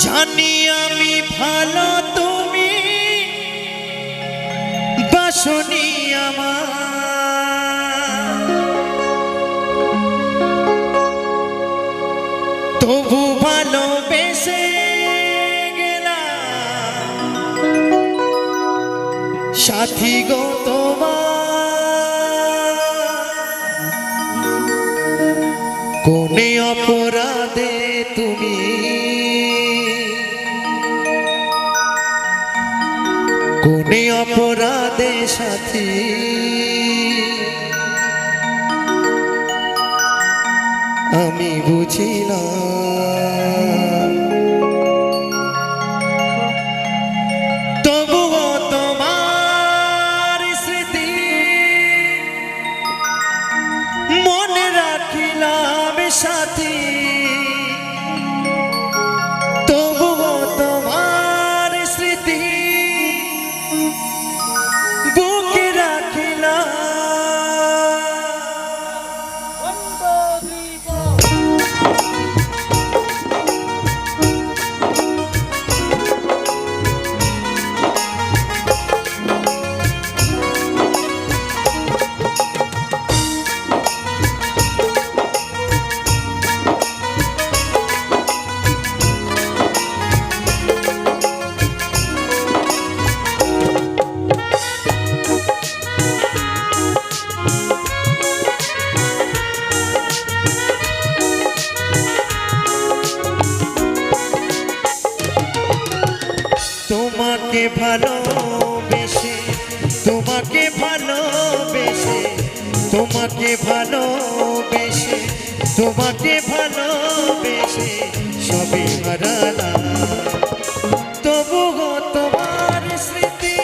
জানি আমি ভালো তুমি বাসনি আমার, তবু ভালোবেসে গেলাম সাথী গো তোমার। কোনে অপরাধে তুমি কোনে অপরাধে সাথী আমি বুঝি না। তবুও তোমার স্মৃতি মনে রাখিলাম সাথী, তবুও তোমার স্মৃতি বুকে রাখিলাম। তোমাকে ভালোবেসে তোমাকে ভালোবেসে তোমাকে ভালোবেসে তোমাকে ভালোবেসে সবে হারালাম, তবুও তোমার স্মৃতি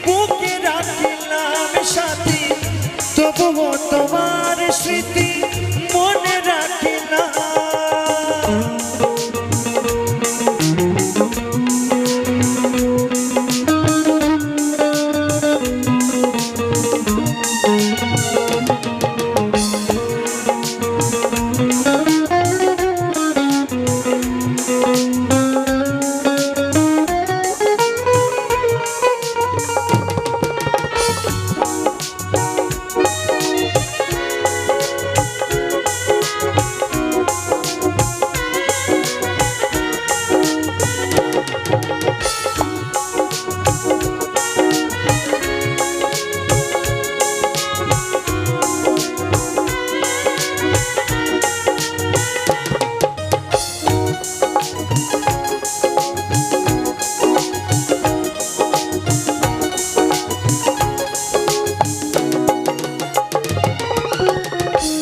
বুকে রাখিলাম সাথী, তবুও তোমার স্মৃতি মনে রাখিলাম।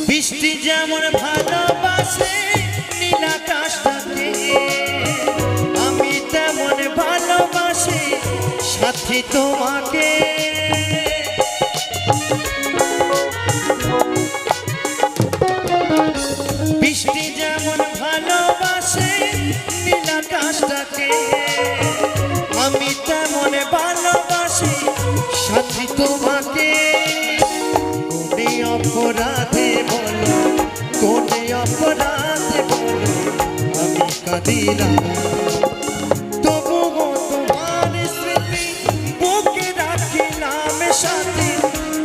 বৃষ্টি যেমন ভালোবাসে নীল আকাশটাকে, আমি তেমন ভালোবাসি সাথী তোমাকে। বৃষ্টি যেমন ভালোবাসে নীল আকাশটাকে, আমি তেমন ভালোবাসি সাথী তোমাকে। কোনে অপরাধে বলো, কোনে অপরাধে বলো আমি কাঁদিলাম, তবুও তোমার স্মৃতি বুকে রাখিলাম সাথী,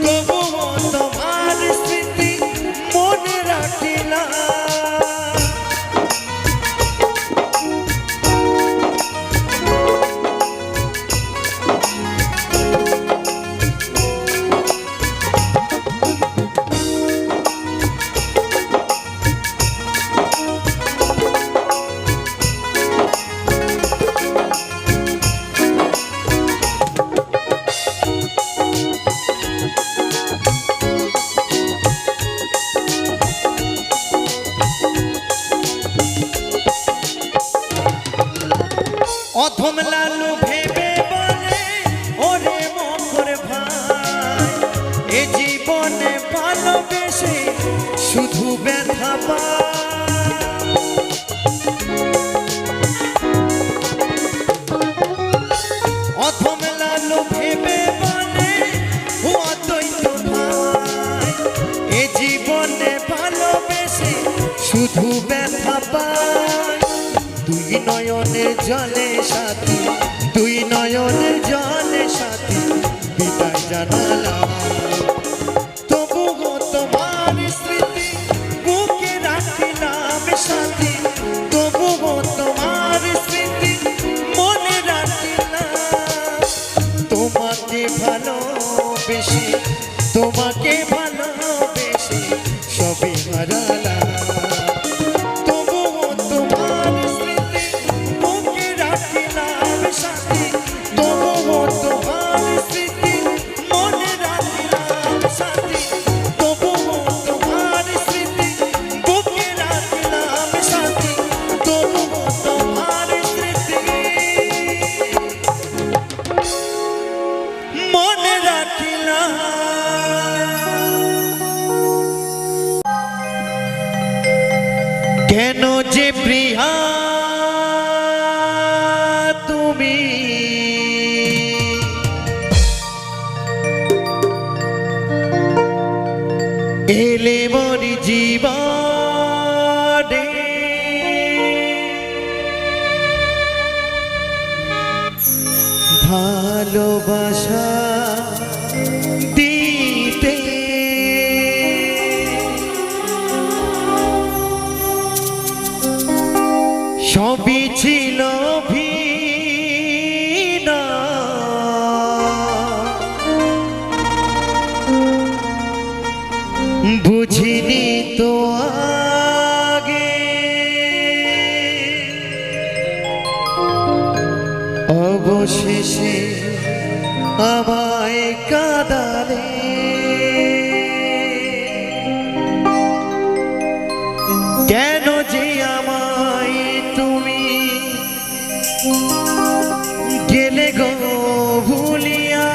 তবুও তোমার স্মৃতি মনে রাখিলাম। অধম লালু ভেবে বলে ওরে মকর ভাই, এ জীবনে ভালোবেসে শুধু ব্যথা পায়। অধম লালু ভেবে বলে ও অদ্বৈত ভাই, এ জীবনে ভালোবেসে শুধু ব্যথা পায়। দুই নয়নের জলে সাথী, দুই নয়নের জলে সাথী বিদায় জানালাম। তবুও তোমার স্মৃতি বুকে রাখিলাম সাথী, তবুও তোমার স্মৃতি মনে রাখিলাম। তোমাকে ভালোবেসে, তোমাকে ভালোবেসে সবই হারালাম। তবুও তোমার স্মৃতি বুকে রাখিলাম সাথী, তবুও তোমার স্মৃতি মনে রাখিলাম সাথী, তবুও তোমার স্মৃতি বুকে রাখিলাম সাথী, তবুও তোমার স্মৃতি মনে রাখিলাম। কেন যে প্রিয়া তুমি এলে মোর জীবনে, ভালোবাসা দিতে সবই ছিল ভিনা, বুঝিনি তো আগে অবশেষে আমায় কাঁদালে। কেন যে আমায় তুমি গেলে গো ভুলিয়া,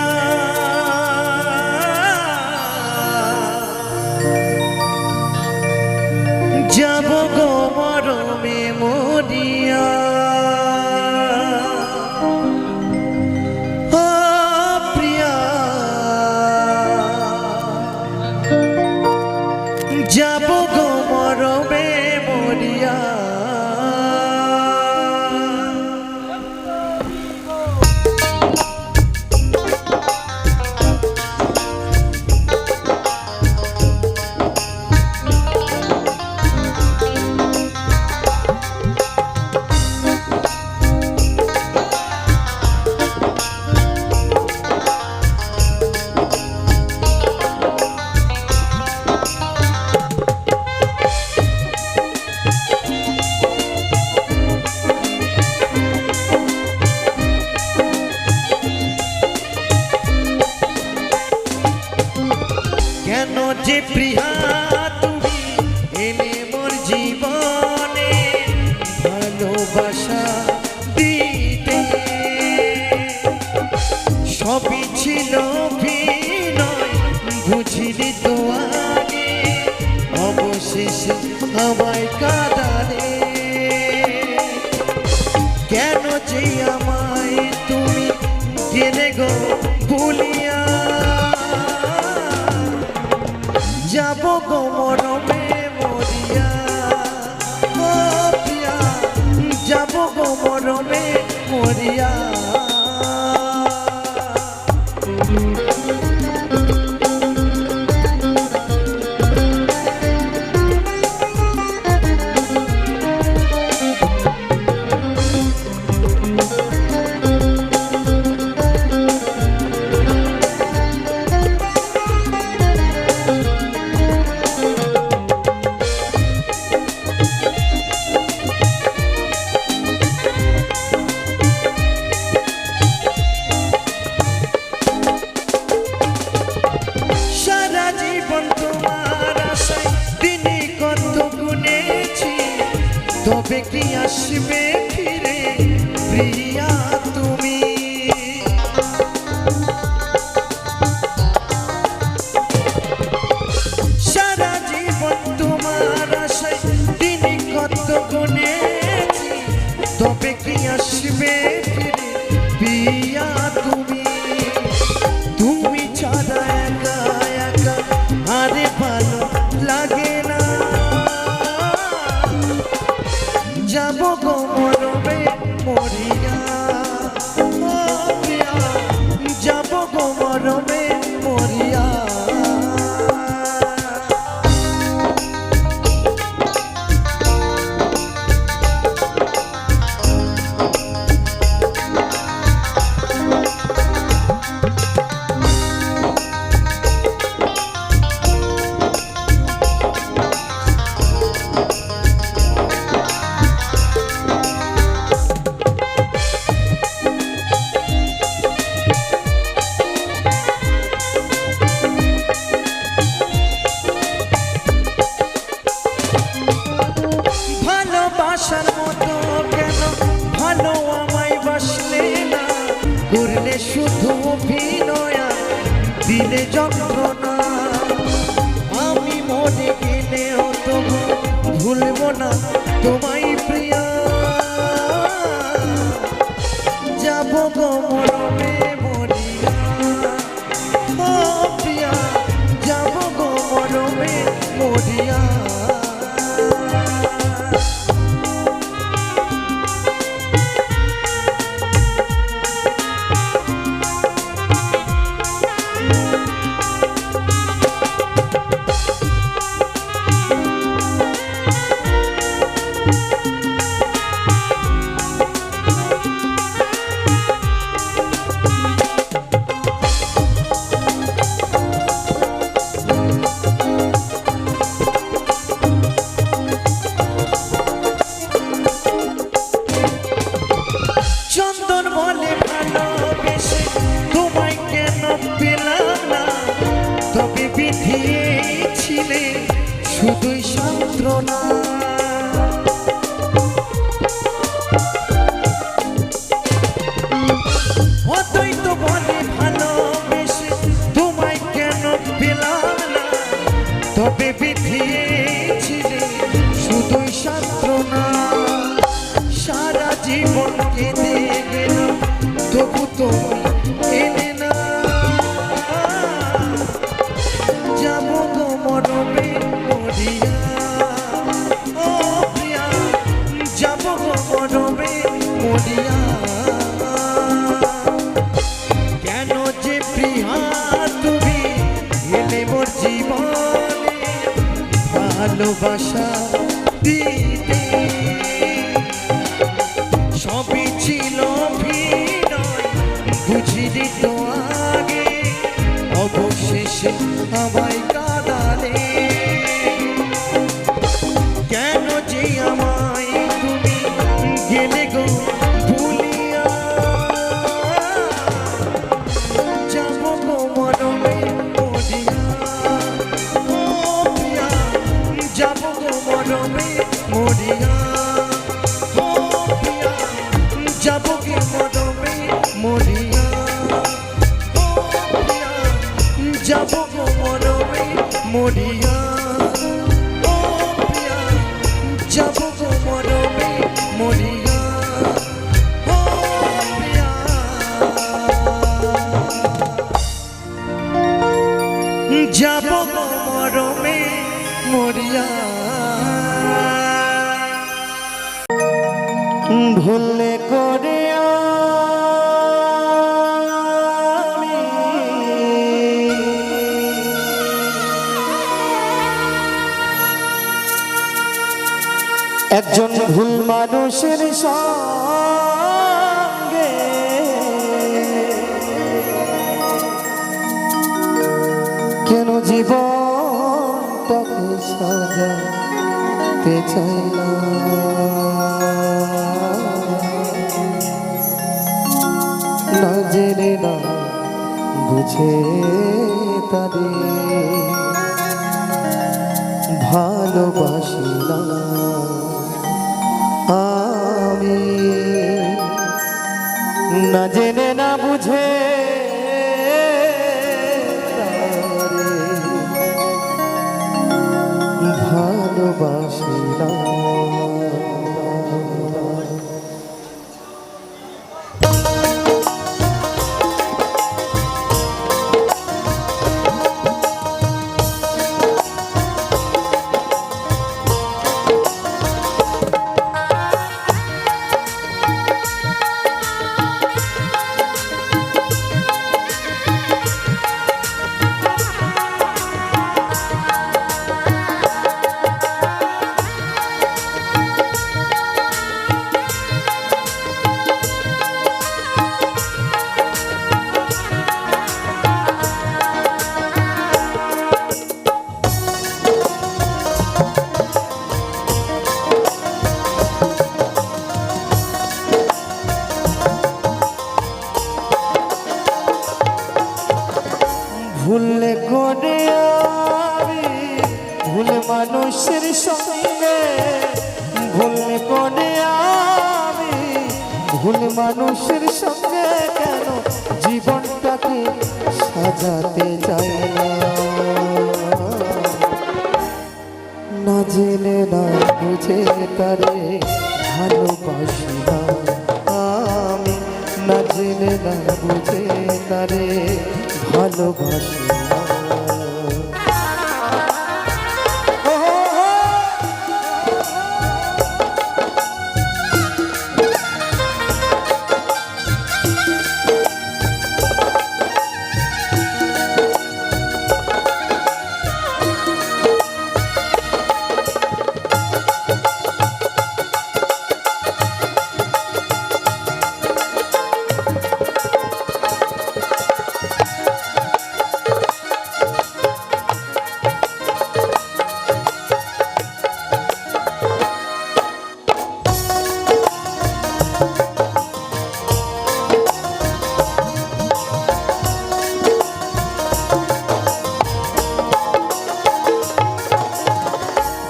যাব গো মরমে মরিয়া। ও প্রিয়া, যাব গো মরমে মরিয়া। কেন যে প্রিয়া তুমি এলে মোর জীবনে, ভালোবাসা দিতে সবই ছিল বিনয়, বুঝিনি তো আগে অবশেষে আমায় কাঁদালে। কেন যে আমায় তুমি গেলে গো ভুলিয়া, যাব গো মরমে মরিয়া। ও প্রিয়া, যাব গো মরমে মরিয়া। তবে কি আসবে ফিরে প্রিয়া তুমি? সারা জীবন তোমার আশায় দিনই কত গুনেছি, তবে কি আসবে ফিরে প্রিয়া তুমি? তুমি ছাড়া একা একা আরে ভালো লাগে না, যাব গো মর দিলে যন্ত্রণা আমি মরে গেলেও তবু ভুলব না তোমায় প্রিয়া যাব গো মরমে মরিয়া ও প্রিয়া যাব গো মরমে মরিয়া চন্দন বলে ভালোবেসে তোমায় কেন পেলাম না তবে বিধিয়েছিলে শুধুই সান্ত্বনা অতই তো বলে ভালোবেসে তোমায় কেন পেলাম না তবে বিধিয়েছিলে শুধুই সান্ত্বনা সারা জীবন কেঁদে গেল তবু তো এনে না যাব গো মরমে মরিয়া ও প্রিয়া যাব গো মরমে মরিয়া কেন যে প্রিয়া তুমি এলে মোর জীবনে ভালোবাসা দিতে সবই ছিল অভিনয় বুঝিনি তো আগে অবশেষে আমায় কাঁদালে কেন যে আমায় তুমি গেলে গো ভুলিয়া যাব গো মরমে মরিয়া ও প্রিয়া যাব গো মরমে মরিয়া যাব গে মরমে মরিয়া ও প্রিয়া যাব গো মরমে মরিয়া ও প্রিয়া যাব গো মরমে মরিয়া ও প্রিয়া যাব গো মরমে মরিয়া ভুলে করে আমি একজন ভুল মানুষের সঙ্গে কেন জীবনটাকে সাজাতে চাইলাম না জেনে না বুঝে তাদের ভালোবাসি না আমি না জেনে না বুঝে ভালোবাসি না ভুলে করে আমি ভুল মানুষের সঙ্গে ভুলে করে আমি ভুল মানুষের সঙ্গে কেন জীবনটাকে সাজাতে চাই না। না জেনে না বুঝে তারে ভালোবাসি না আমি, না জেনে না বুঝে তারে ভালোবাসি না।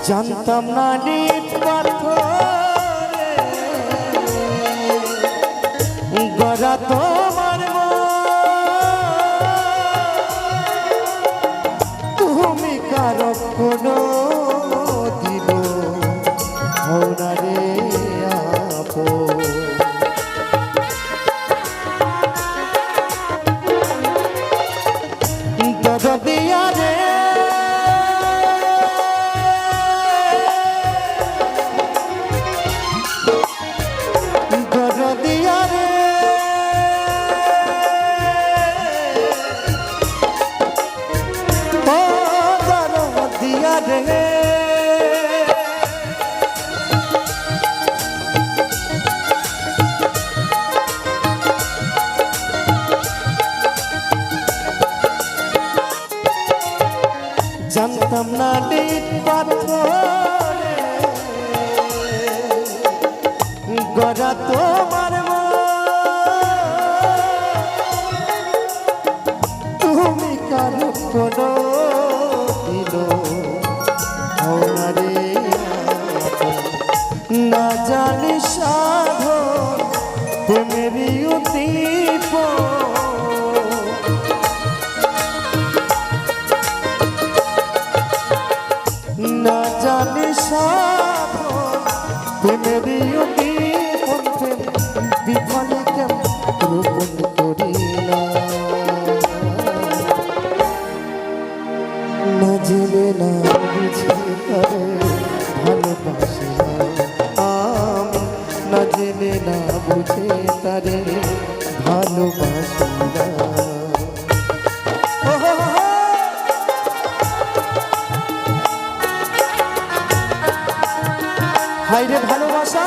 জানতাম না নিজ পাথরে গড়া তোমার তুমি কারো কোনো দিল হওনা রে আপো। দিয়া রে জানতাম না নিজ পাথরে গড়া তোমার তুমি কারো কোনো দিল হওনা রে না জানি সাধন প্রেমেরই উদ্দীপ না জানি সাধন প্রেমেরই উদ্দীপন প্রেম বিফলে কেন রোপণ করি না। না জেনে না বুঝে তারে ভালোবাসি না আমি, না জেনে না বুঝে তারে ভালোবাসি না। হায়রে ভালোবাসা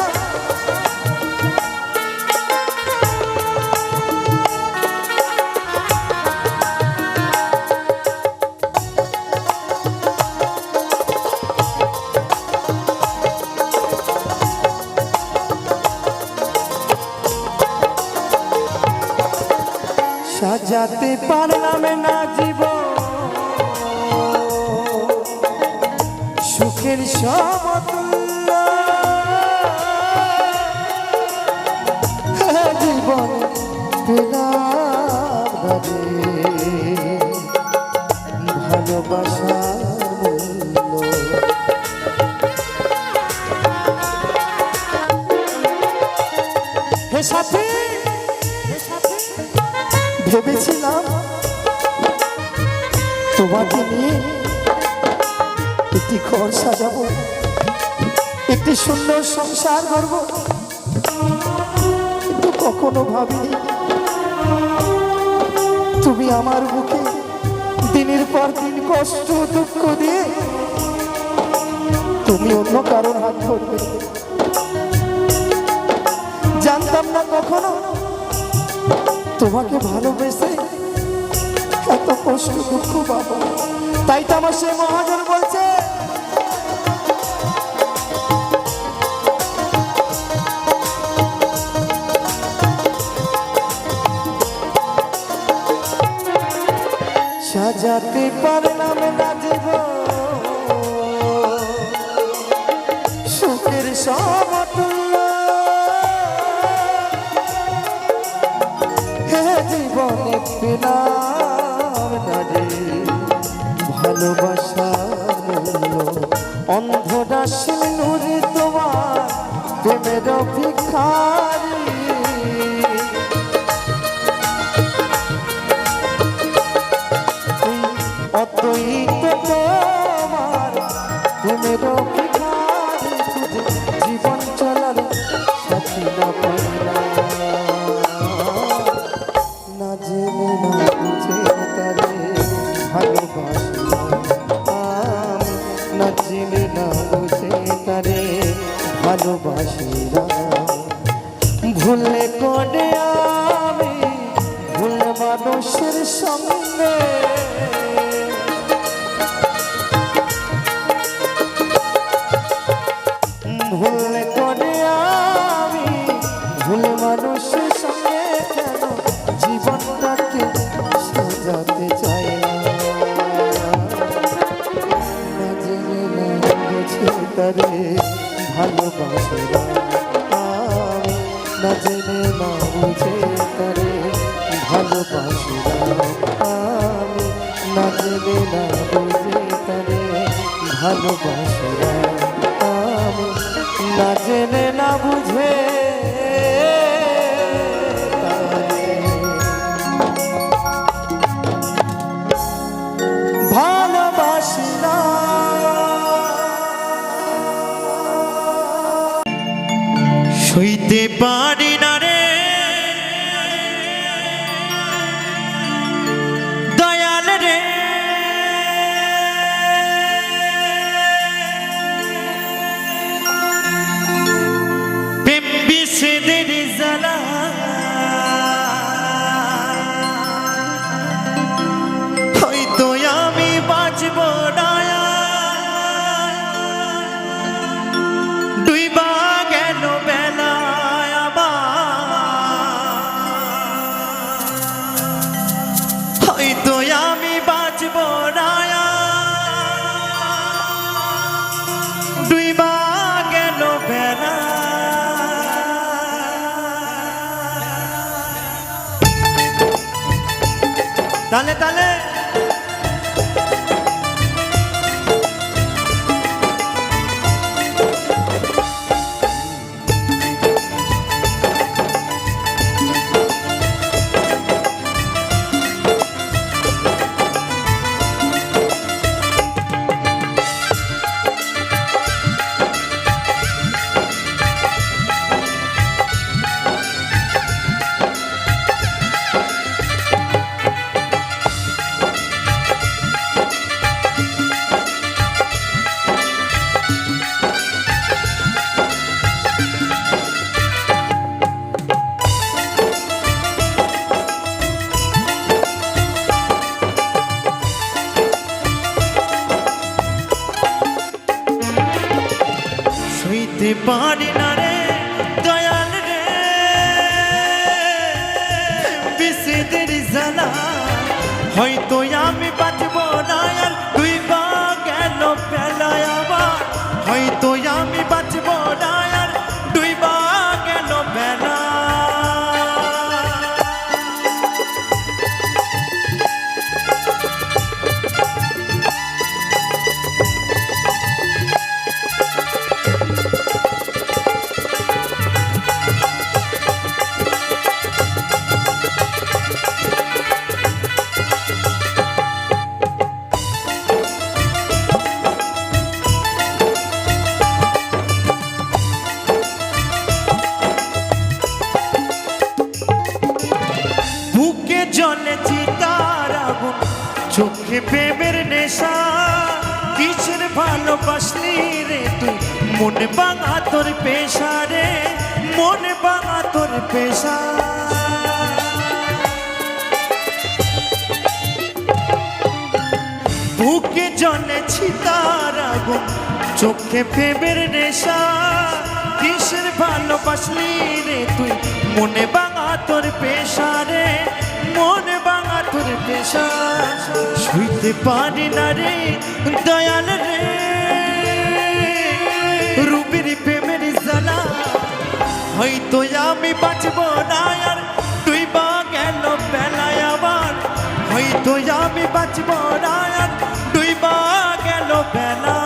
সাজাতে পারলাম না জীবন সুখের সমতুল্য জীবন পেলাম ভালোবাসার মূল্য। হে সাথী ভেবেছিলাম তোমাকে নিয়ে একটি ঘর সাজাবো, একটি সুন্দর সংসার করবো, কিন্তু কখনো ভাবিনি তুমি আমার বুকে দিনের পর দিন কষ্ট দুঃখ দিয়ে তুমি অন্য কারোর হাত ধরবে। জানতাম না কখনো তোমাকে ভালোবেসে এত কষ্ট দুঃখ পাবো। তাই তো আমার সেই মহাজন বলছে সাজাতে পারলাম না জীবন সুখের সমতুল্য জেনে না বুঝে তারে ভালোবাসিলাম আমি, না জেনে না বুঝে তারে ভালোবাসিলাম আমি, না জেনে না বুঝে সইতে পারি না রে দয়াল রে, প্রেম বিষেদের জ্বালা হয়তো আমি বাঁচব না, ডুইবা গেল বেলা হয়তো আমি বাঁচব না, ডুইবা গেল বেলা। তালে তালে সইতে পারি না রে দয়াল রে বিষেদের জ্বালা হয়তো আমি বাঁচব না, আর ডুইবা গেল বেলায় আবার হয়তো আমি বাঁচব না, আর ডুইবা গেল বেলা। জলে চিতার আগুন চোখে প্রেমের নেশা, কিসের ভালোবাসলি রে তুই মন ভাঙা তোর পেশা রে, মন ভাঙা তোর পেশা। বুকে জলে চিতার আগুন চোখে প্রেমের নেশা, কিসের ভালোবাসলি রে তুই মনে ভাঙা তোর পেশা রে, মনে ভাঙা তোর পেশা। সইতে পারি না রে দয়াল রে রূপের প্রেমের জ্বালা হয়তো আমি বাঁচব না, আর ডুইবা গেল বেলায় আবার হয়তো আমি বাঁচব না, আর ডুইবা গেল বেলা।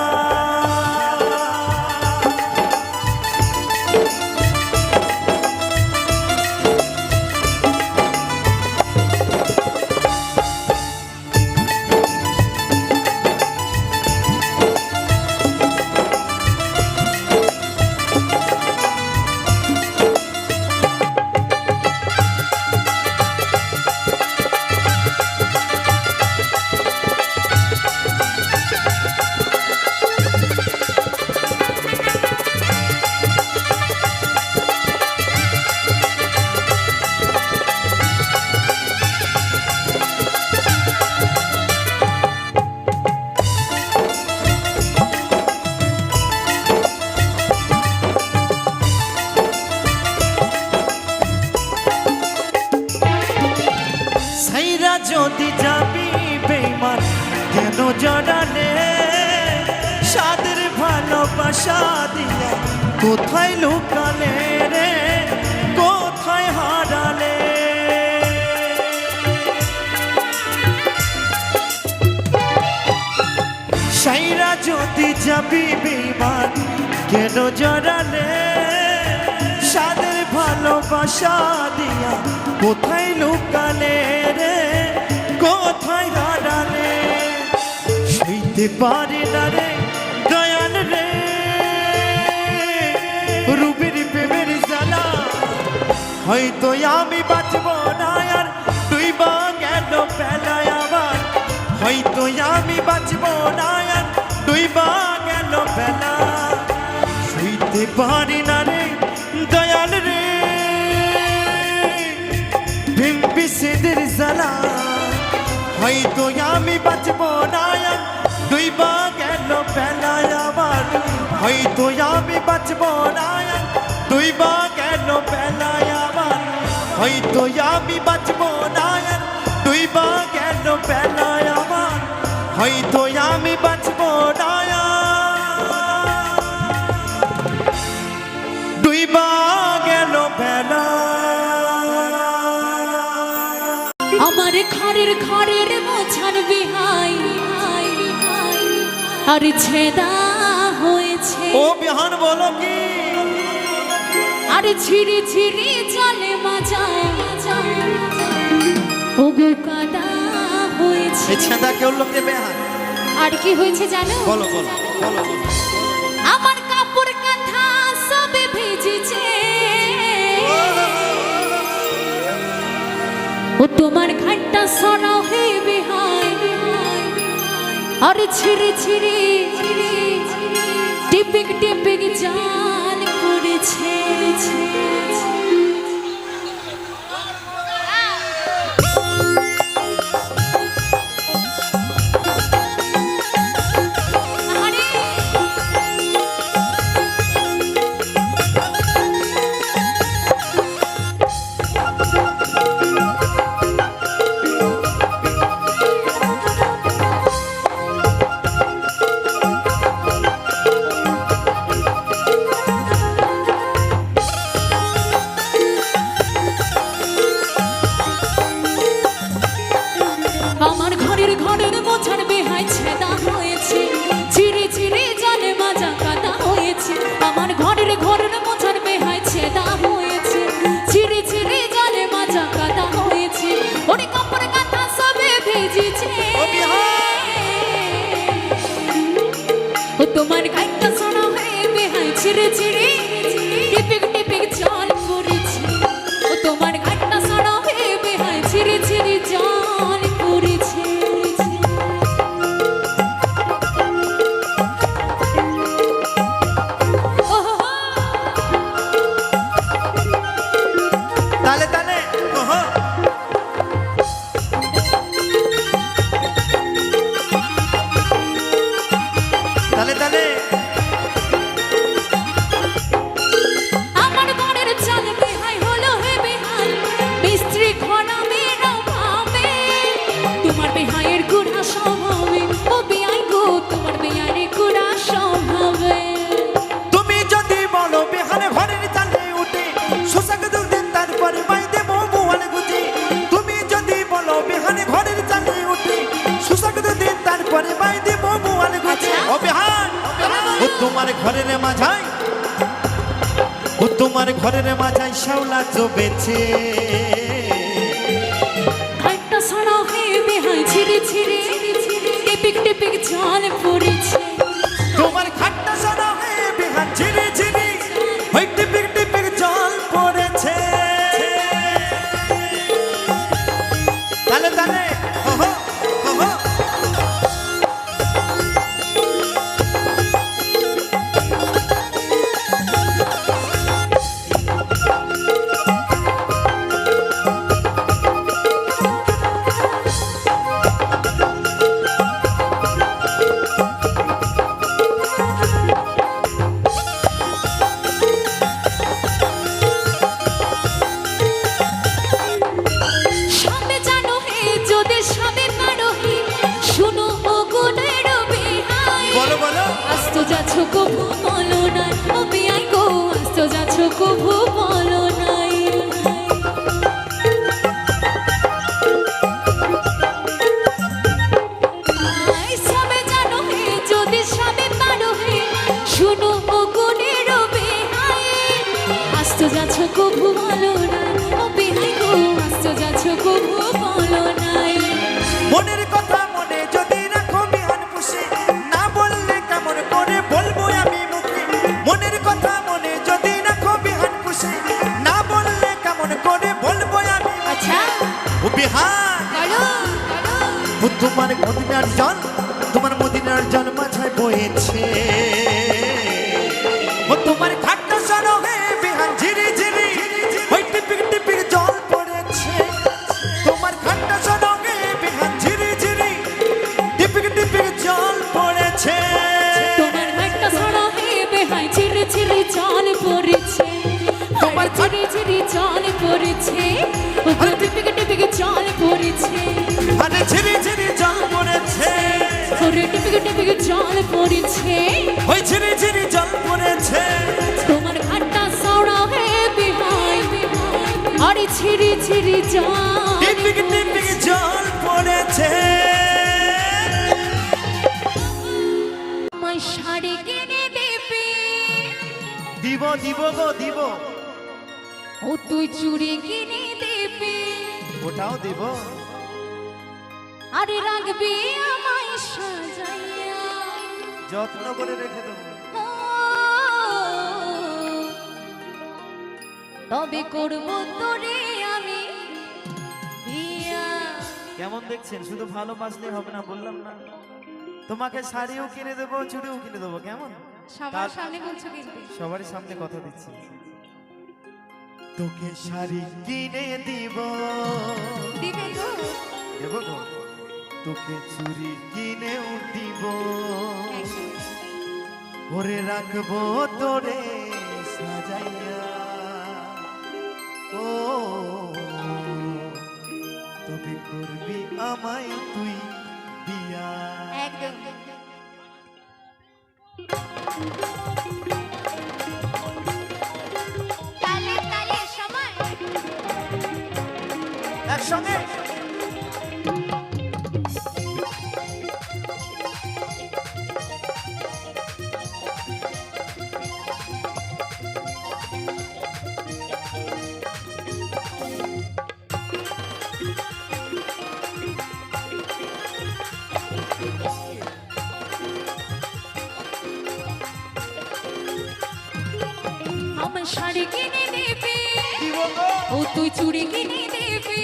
যদি যাবি বেঈমান কেন জড়ালে, সাদের ভালোবাসা দিয়া কোথায় লুকালে রে, যাবি বেঈমান কেন জড়ালে সাদের ভালোবাসা দিয়া কোথায় লুকালে রে কোথায় হারালে সইতে পারি না রে দয়াল রে রুবির প্রেমের জ্বালা হয়তো আমি বাঁচব না আর তুই বা গেল বেলায় আমার হয়তো আমি বাঁচব না আর তুই বা গেল বেলা সইতে পারি না রে দয়াল রে ভীম বিষেদের জ্বালা হয়তো আমি বাঁচব না আর তুই বা গেল বেলায় আমার হয়তো আমি বাঁচব না আর তুই বা গেল বেলায় আমার হয়তো আমি বাঁচব না আর তুই বা গেল বেলায় আমার হয়তো আমি বাঁচব না তুই বা গেল বেলায় আমার ঘরের মোছান বিহাই আর ছেদা হয়েছে ও বিহান বলো কি আর ঝিরি ঝিরি জলে মাজায় ওগো কাদা হয়েছে এই ছেঁদা কেউ লোক দেবে হ্যাঁ আর কি হয়েছে জানো বলো বলো বলো বলো আমার কাপড় কাঁথা সবে ভিজেছে ও তোমার ঘাটটা সরাও হে বিহাই আর ছিড়ে ছিড়ে টিপিক টিপিক জাল পড়েছে আমার ঘরের মোছার বেহাই ছেদা হয়েছে ছিঁড়ে ছিঁড়ে জলে মাজা কাদা হয়েছে আমার ঘরের মোছার বেহাই ছেদা হয়েছে ছিঁড়ে ছিঁড়ে জলে মাজা কাদা হয়েছে ওরে কাপড় কাঁথা সবে ভিজেছে ও তোমার গাইটা শোনা হয়ে বেহাই ছিঁড়ে ছিঁড়ে টিপিক টিপিক জল পড়েছে ও তোমার গাইটা শোনা হয়ে বেহাই ছিঁড়ে ছিঁড়ে জল পড়েছে তালে তালে ওহো তালে তালে আমার ঘরের চাল বেহাই হলো হে বেহাল মিস্ত্রি ঘনা মেরা ভাবে তোমার বেহাইয়ের গুড়া স্বভাবে ও বেহাই গো তোমার বেহাইয়ের গুড়া স্বভাবে তুমি যদি বলো বেহানে ঘরের চালে উঠে শোষক দুদিন তারপরে বাইদে মোয়ালে গুজি তুমি যদি বলো বেহানে ঘরের চালে উঠে শোষক দুদিন তারপরে বাইদে মোয়ালে গুজি ও বেহান ও তোমার ঘরের মাঝাই ও তোমার ঘরের মাঝাই শাওলা জবেছে ঘাটটা সারা হয়ে বেহাই ছিঁড়ে ছিঁড়ে টিপিক টিপিক জল পড়েছে তোমার খাট্টা সাদা হয়ে বেহান ঝিরি ঝিরি ওই টিপিক টিপিক জল পড়েছে তালে তালে ওহো ওহো বিহার ও তোমার মদিনার জল, তোমার মদিনার জল মাঝায় বয়েছে। ও তোমার ঘাটটা সরহে বিহার ঝিরি ঝিরি ওই টিপিক টিপিক জল পড়েছে। তোমার ঘাটটা সরহে বিহার ঝিরি ঝিরি টিপিক টিপিক জল পড়েছে। তোমার ঘাটটা সরহে বিহার ঝিরি ঝিরি জল পড়েছে। তোমার ঝিরি ঝিরি জল পড়েছে। টিপিক টিপিক জল পড়েছে। আরে ঝিরি ঝিরি জল পড়েছে। ওরে টিপিক টিপিক জল পড়েছে। ওই ঝিরি ঝিরি জল পড়েছে। তোমার ঘাটটা সরহে বিহার আরে ঝিরি ঝিরি জল টিপিক টিপিক জল পড়েছে। আমায় শাড়ি কিনে দেবে। দিব দিব গো দিব। ও তুই চুড়ি কিনে দেবে। ওটাও দিব। আরে রাখবি আমায় সাজাইয়া। যত্ন করে রেখে দেবো। ও, তবে করব তোরে আমি বিয়া। কেমন দেখছেন? শুধু ভালোবাসলে হবে না, বললাম না। তোমাকে শাড়িও কিনে দেবো, চুড়িও কিনে দেবো। কেমন? সবার সামনে বলছো কিন্তু। সবারই সামনে কথা দিচ্ছি। তোকে শাড়ি কিনে দিব। দিবে তো? দেব তো। তোকে চুড়ি কিনেও দিব। ওরে রাখবো তোরে সাজাইয়া। ও তবে করবি আমায় তুই বিয়া। একদম। তালে তালে সময় একসঙ্গে আমার শাড়ি কিনে দেবে। দিব গো। ও তুই চুড়ি কিনে দেবে।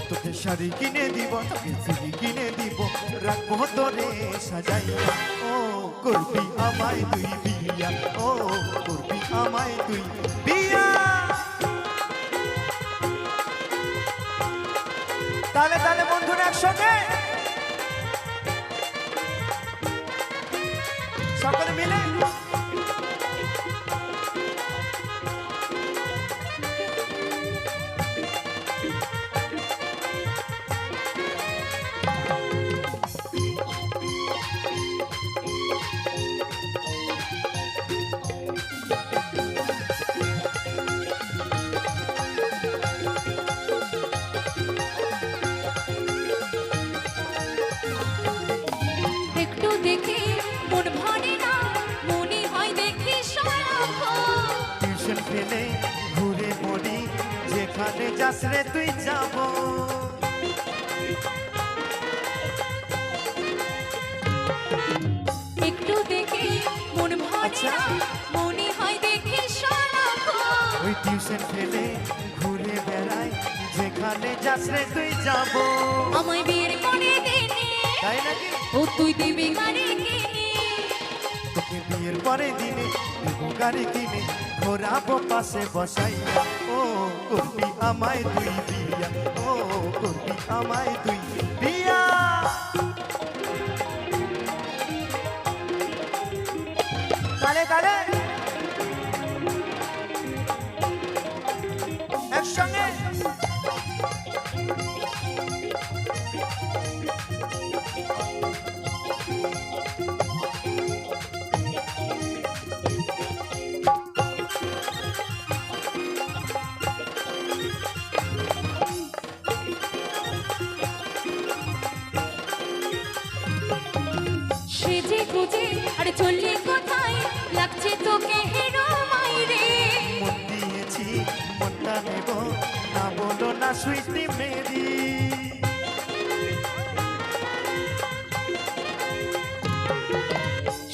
তোকে শাড়ি কিনে দিব, তোকে চুড়ি কিনে দিব, রাখবো তোরে সাজাইয়া। ও করবি আমায় তুই বিয়া। ও করবি আমায় তুই বিয়া। তালে তালে বন্ধুরা একসঙ্গে সকলে মিলে। একটু দেখে মন ভরে না, মনে হয় দেখি সারাক্ষণ। টিউশন ফেলে ঘুরে পড়ি, যেখানে যাস রে তুই যাব। একটু দেখে মন ভরে না, মনে হয় দেখি সারাক্ষণ। ওই টিউশন ফেলে ঘুরে বেড়াই, যেখানে যাস রে তুই যাব। আমায় বের করে দেনে, তাই নাকি? ও তুই দিবি গাড়ি কিনে। তোকে বিয়ের পরে দিনে দেবো গাড়ি কিনে, ঘোরাবো পাশে বসাইয়া। ও করবি আমায় তুই বিয়া। ও করবি আমায় তুই বিয়া। তালে তালে একসঙ্গে সেজে গুজে আর চললি কোথায়, লাগছে তোকে হিরো মাইরে। মন দিয়েছি, মনটা নেব না, বলো না সুইটি মেরি।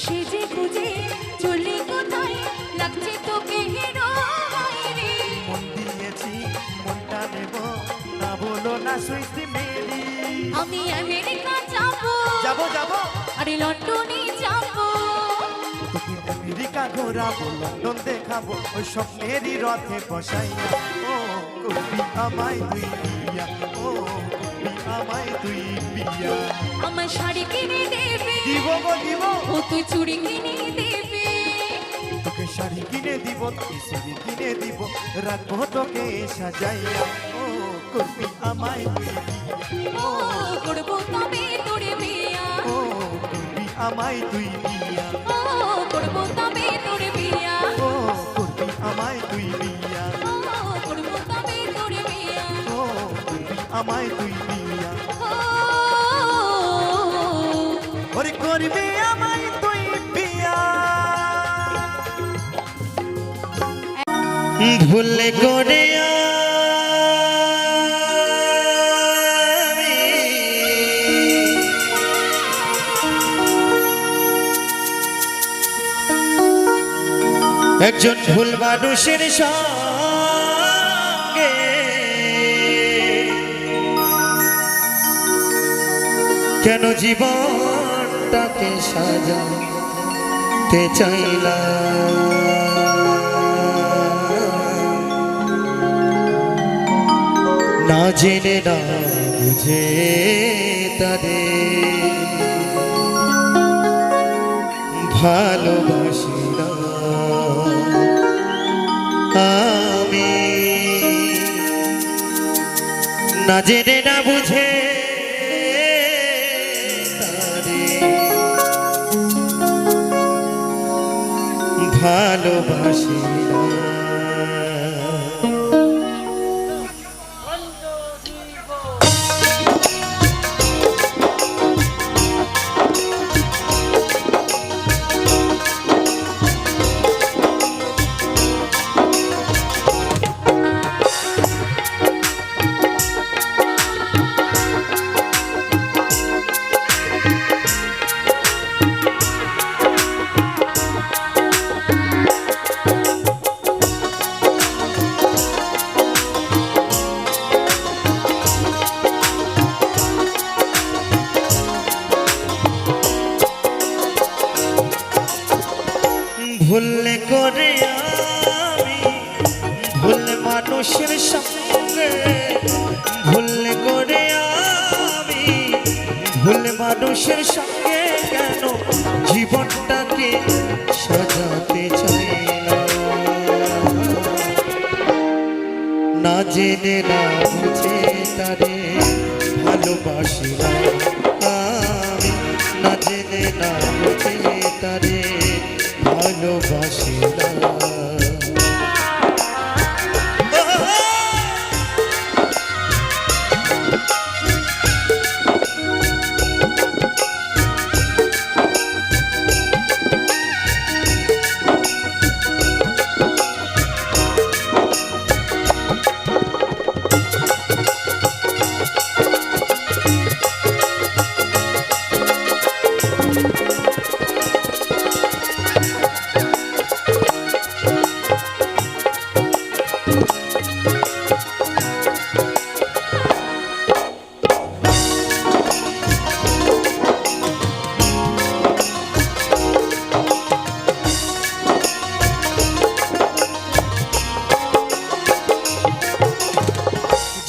সেজে গুজে চললি কোথায়, লাগছে তোকে হিরো মাইরে। মন দিয়েছি, মনটা নেব না, বলো না না সুইটি মেরি। আমি আমেরিকা যাবো, যাবো যাবো আরে লন্ডনে যাবো। তোকে আমেরিকা ঘোরাবো, লন্ডন দেখাবো, ওই স্বপ্নেরই রথে বসাইয়া। ও করবি আমায় তুই বিয়া, ও করবি আমায় তুই বিয়া। আমার শাড়ি কিনে দেবে, দিব গো দিব, ও তুই চুড়ি কিনে দেবে। তোকে শাড়ি কিনে দিব, তোকে শাড়ি কিনে দিব, রাখবো তোকে সাজাইয়া। ও করবি আমায় তুই বিয়া, ও করবো তবে তোর বিয়া, ও করবি আমায় তুই বিয়া, ও করবো তবে তোর বিয়া, ও করবি আমায় তুই বিয়া, ও করবো তবে তোর বিয়া, ও করবি আমায় তুই বিয়া। ও ওরে করবি আমায় তুই বিয়া। ভুলে করে আমি একজন ভুল মানুষের সঙ্গে কেন জীবনটাকে সাজাতে চাইলাম, না জেনে না বুঝে তারে ভালোবাসি না আমি, না জেনে না বুঝে তারে ভালোবাসি না। ভুলে করে আমি ভুল মানুষের সঙ্গে, ভুলে করে আমি ভুল মানুষের সঙ্গে কেন জীবনটাকে সাজাতে চাইলাম, না জেনে না বুঝে তারে ভালোবাসি না আমি, না জেনে না বুঝে তারে ভালোবাসি না।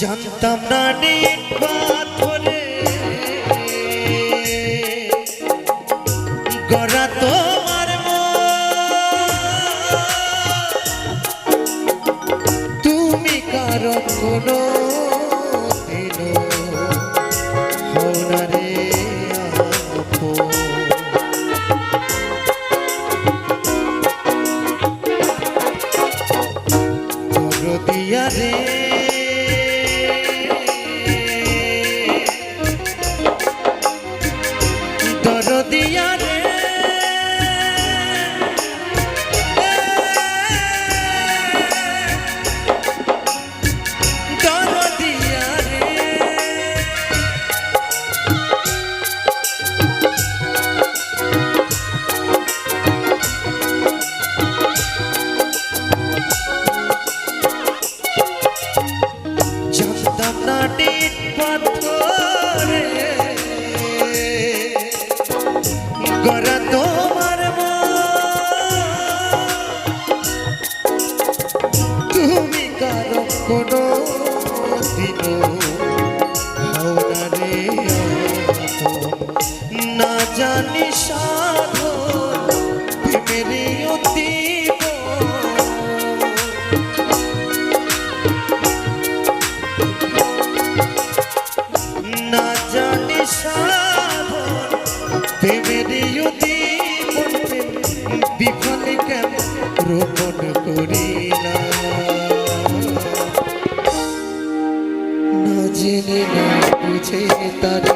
জানতাম না নিট পাথরে গড়া তোমার তুমি কারণ কোনো দিন হওনারে দিয়া রে দিয়া রে দিয়া রে জানতাম না কোনো দিনও হও না রে আপন। না জানি সাধন প্রেমের অতীব না জানি সাধন প্রেমের অতীব বিফলে কেন রোপণ করি না জেনে না বুঝে তারে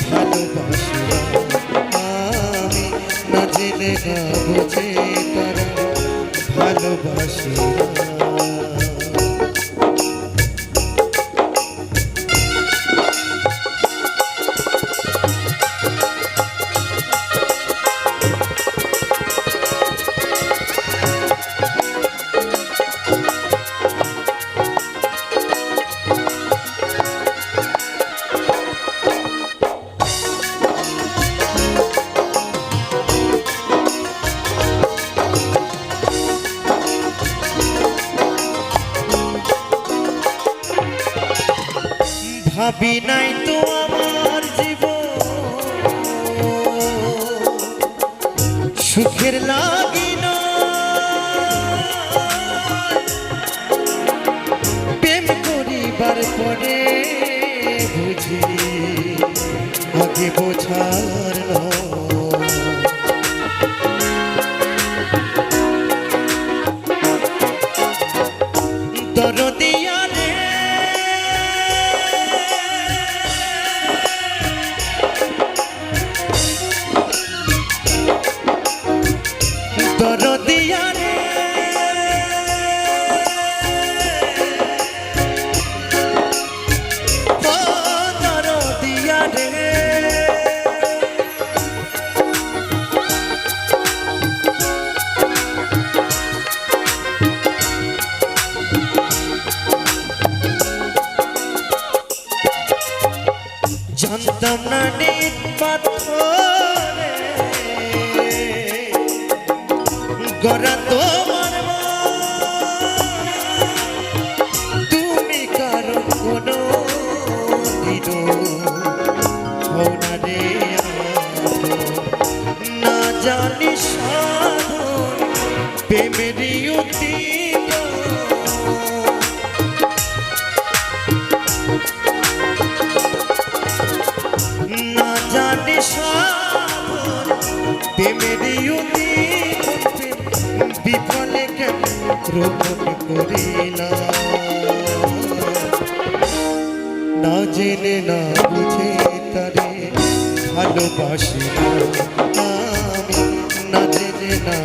ভালোবাসি আমি না জেনে না বুঝে তারা ভালোবাসি ভাবি নাই তো আমার জীবন সুখের লাগিন প্রেম করিবার পরে বুঝি আগে বোঝার দরদিয়া দরদিয়া রে ও দরদিয়া রে জানতাম না নিত পাথরে গড়া তোমার তুমি কারো কোনো দিনও হও না রে না জানি সাধন প্রেমের অতীব না জানি সাধন প্রেমের অতীব বিফলে কেন রোপণ করিলা না জেনে না বুঝে তারে ভালোবাসি আমি না জেনে না